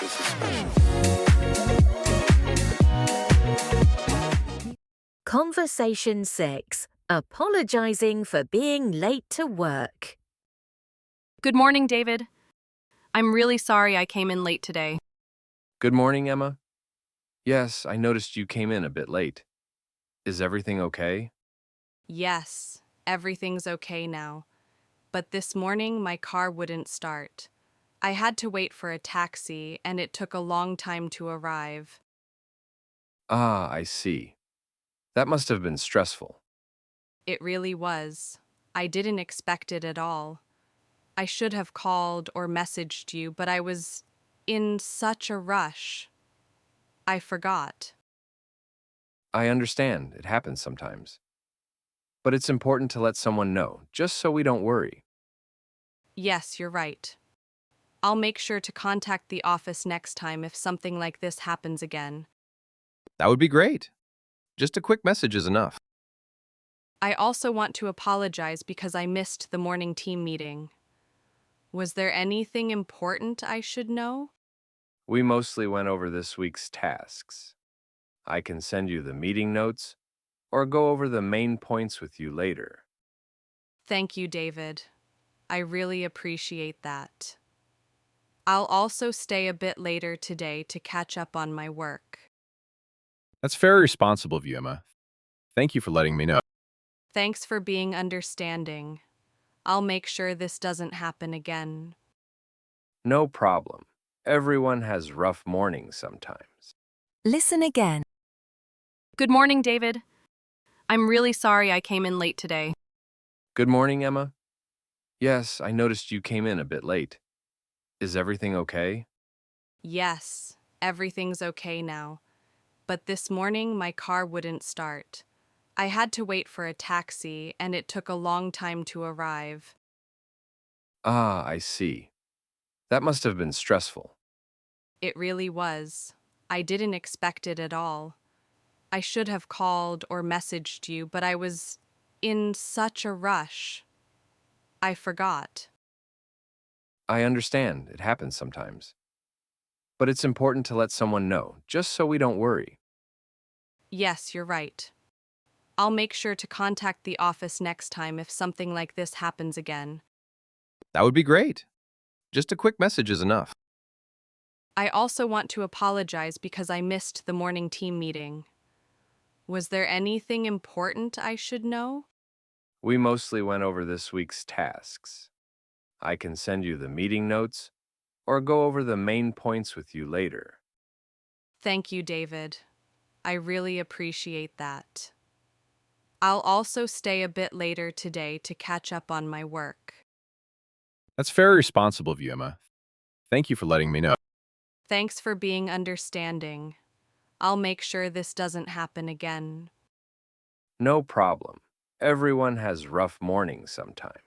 Workspace is special. Conversation 6. Apologizing for being late to work. Good morning, David. I'm really sorry I came in late today. Good morning, Emma. Yes, I noticed you came in a bit late. Is everything okay? Yes, everything's okay now. But this morning my car wouldn't start. I had to wait for a taxi, and it took a long time to arrive. Ah, I see. That must have been stressful. It really was. I didn't expect it at all. I should have called or messaged you, but I was in such a rush. I forgot. I understand, it happens sometimes. But it's important to let someone know, just so we don't worry. Yes, you're right. I'll make sure to contact the office next time if something like this happens again. That would be great. Just a quick message is enough. I also want to apologize because I missed the morning team meeting. Was there anything important I should know? We mostly went over this week's tasks. I can send you the meeting notes or go over the main points with you later. Thank you, David. I really appreciate that. I'll also stay a bit later today to catch up on my work. That's very responsible of you, Emma. Thank you for letting me know. Thanks for being understanding. I'll make sure this doesn't happen again. No problem. Everyone has rough mornings sometimes. Listen again. Good morning, David. I'm really sorry I came in late today. Good morning, Emma. Yes, I noticed you came in a bit late. Is everything okay? Yes, everything's okay now. But this morning my car wouldn't start. I had to wait for a taxi, and it took a long time to arrive. Ah, I see. That must have been stressful. It really was. I didn't expect it at all. I should have called or messaged you, but I was in such a rush. I forgot. I understand, it happens sometimes. But it's important to let someone know, just so we don't worry. Yes, you're right. I'll make sure to contact the office next time if something like this happens again. That would be great. Just a quick message is enough. I also want to apologize because I missed the morning team meeting. Was there anything important I should know? We mostly went over this week's tasks. I can send you the meeting notes or go over the main points with you later. Thank you, David. I really appreciate that. I'll also stay a bit later today to catch up on my work. That's very responsible of you, Emma. Thank you for letting me know. Thanks for being understanding. I'll make sure this doesn't happen again. No problem. Everyone has rough mornings sometimes.